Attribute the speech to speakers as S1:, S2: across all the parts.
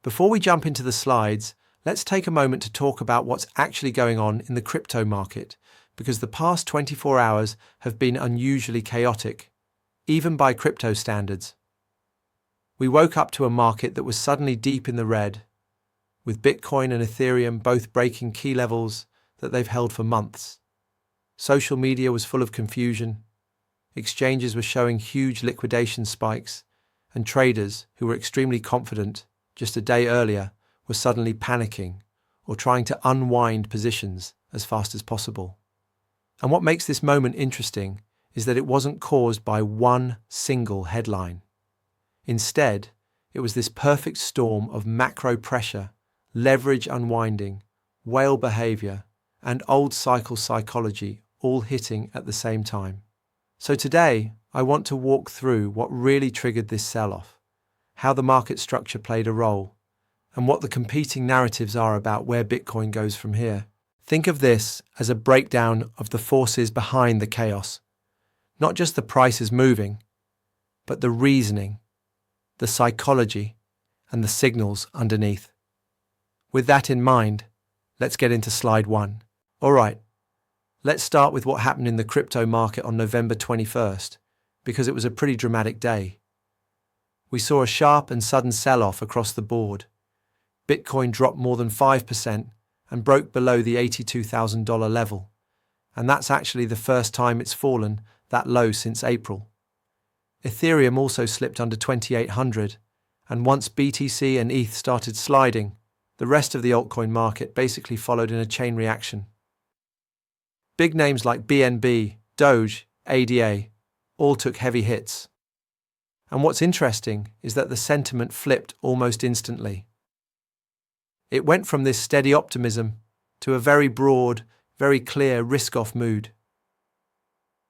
S1: Before we jump into the slides, let's take a moment to talk about what's actually going on in the crypto market, because the past 24 hours have been unusually chaotic, even by crypto standards. We woke up to a market that was suddenly deep in the red, with Bitcoin and Ethereum both breaking key levels that they've held for months. Social media was full of confusion, exchanges were showing huge liquidation spikes, and traders who were extremely confident just a day earlier were suddenly panicking or trying to unwind positions as fast as possible. And what makes this moment interesting is that it wasn't caused by one single headline. Instead, it was this perfect storm of macro pressure, leverage unwinding, whale behavior, and old cycle psychology all hitting at the same time. So today, I want to walk through what really triggered this sell-off, how the market structure played a role, and what the competing narratives are about where Bitcoin goes from here. Think of this as a breakdown of the forces behind the chaos. Not just the prices moving, but the reasoning, the psychology, and the signals underneath. With that in mind, let's get into slide 1. All right, let's start with what happened in the crypto market on November 21st, because it was a pretty dramatic day. We saw a sharp and sudden sell-off across the board. Bitcoin dropped more than 5% and broke below the $82,000 level, and that's actually the first time it's fallen that low since April. Ethereum also slipped under 2,800, and once BTC and ETH started sliding, the rest of the altcoin market basically followed in a chain reaction. Big names like BNB, Doge, ADA all took heavy hits. And what's interesting is that the sentiment flipped almost instantly. It went from this steady optimism to a very broad, very clear risk-off mood.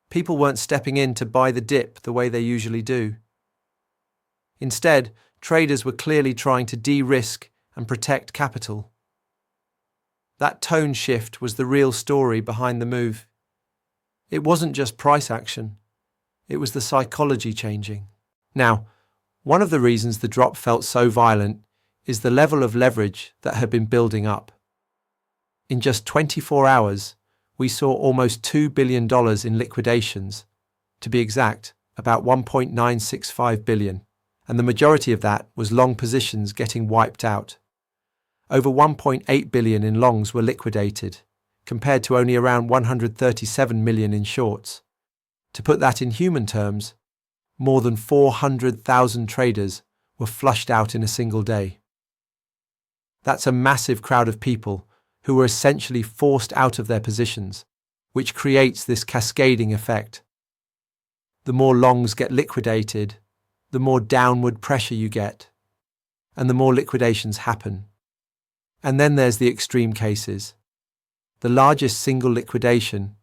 S1: People weren't stepping in to buy the dip the way they usually do. Instead, traders were clearly trying to de-risk and protect capital. That tone shift was the real story behind the move. It wasn't just price action, it was the psychology changing. Now, one of the reasons the drop felt so violent is the level of leverage that had been building up. In just 24 hours, we saw almost $2 billion in liquidations, to be exact, about $1.965 billion, and the majority of that was long positions getting wiped out. Over $1.8 billion in longs were liquidated, compared to only around $137 million in shorts. To put that in human terms, more than 400,000 traders were flushed out in a single day. That's a massive crowd of people who were essentially forced out of their positions, which creates this cascading effect. The more longs get liquidated, the more downward pressure you get, and the more liquidations happen. And then there's the extreme cases. The largest single liquidation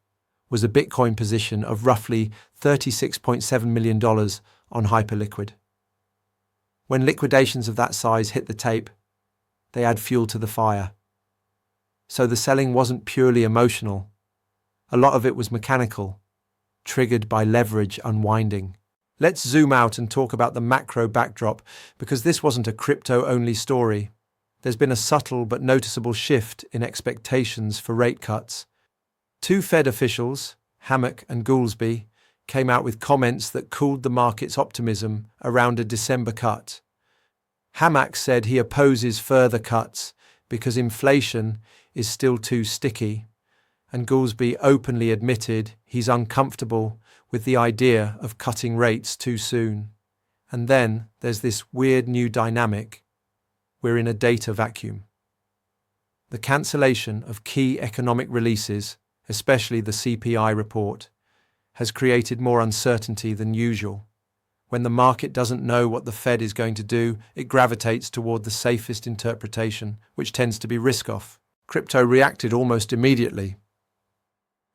S1: was a Bitcoin position of roughly $36.7 million on Hyperliquid. When liquidations of that size hit the tape, they add fuel to the fire. So the selling wasn't purely emotional. A lot of it was mechanical, triggered by leverage unwinding. Let's zoom out and talk about the macro backdrop, because this wasn't a crypto-only story. There's been a subtle but noticeable shift in expectations for rate cuts. Two Fed officials, Hammack and Goolsbee, came out with comments that cooled the market's optimism around a December cut. Hammack said he opposes further cuts because inflation is still too sticky, and Goolsbee openly admitted he's uncomfortable with the idea of cutting rates too soon. And then there's this weird new dynamic. We're in a data vacuum. The cancellation of key economic releases, especially the CPI report, has created more uncertainty than usual. When the market doesn't know what the Fed is going to do, it gravitates toward the safest interpretation, which tends to be risk-off. Crypto reacted almost immediately.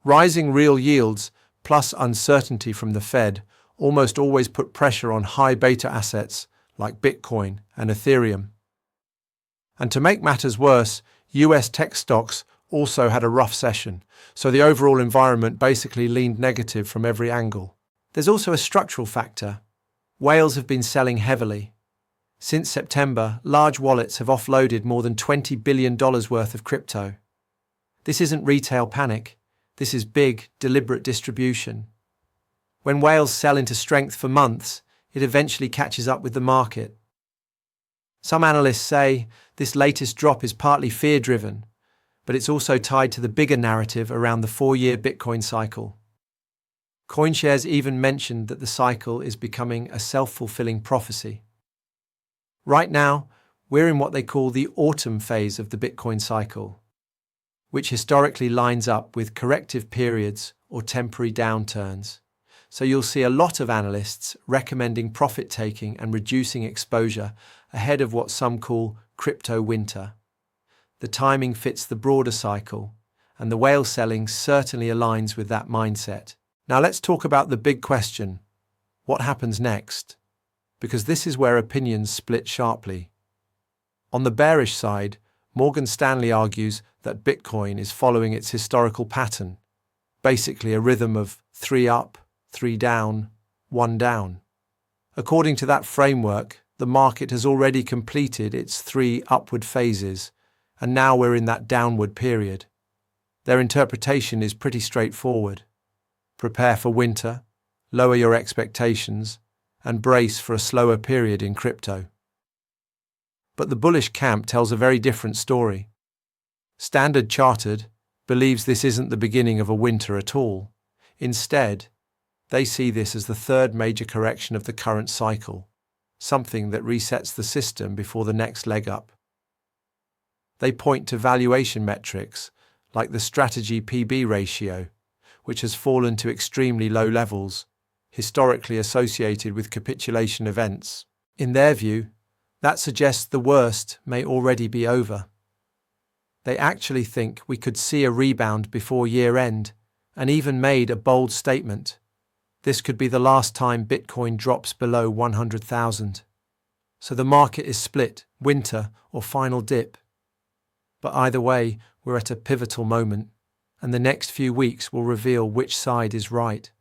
S1: Rising real yields plus uncertainty from the Fed almost always put pressure on high beta assets like Bitcoin and Ethereum. And to make matters worse, US tech stocks also had a rough session, so the overall environment basically leaned negative from every angle. There's also a structural factor. Whales have been selling heavily, Since September, large wallets have offloaded more than $20 billion worth of crypto. This isn't retail panic. This is big, deliberate distribution. When whales sell into strength for months, it eventually catches up with the market. Some analysts say this latest drop is partly fear-driven, but it's also tied to the bigger narrative around the 4-year Bitcoin cycle. CoinShares even mentioned that the cycle is becoming a self-fulfilling prophecy. Right now, we're in what they call the autumn phase of the Bitcoin cycle, which historically lines up with corrective periods or temporary downturns. So you'll see a lot of analysts recommending profit-taking and reducing exposure ahead of what some call crypto winter. The timing fits the broader cycle, and the whale selling certainly aligns with that mindset. Now let's talk about the big question: what happens next? Because this is where opinions split sharply. On the bearish side, Morgan Stanley argues that Bitcoin is following its historical pattern, basically a rhythm of 3 up, 3 down, 1 down. According to that framework, the market has already completed its 3 upward phases, and now we're in that downward period. Their interpretation is pretty straightforward. Prepare for winter, lower your expectations, and brace for a slower period in crypto. But the bullish camp tells a very different story. Standard Chartered believes this isn't the beginning of a winter at all. Instead, they see this as the third major correction of the current cycle, something that resets the system before the next leg up. They point to valuation metrics like the strategy PB ratio, which has fallen to extremely low levels, historically associated with capitulation events. In their view, that suggests the worst may already be over. They actually think we could see a rebound before year-end, and even made a bold statement. This could be the last time Bitcoin drops below 100,000. So the market is split, winter or final dip. But either way, we're at a pivotal moment, and the next few weeks will reveal which side is right.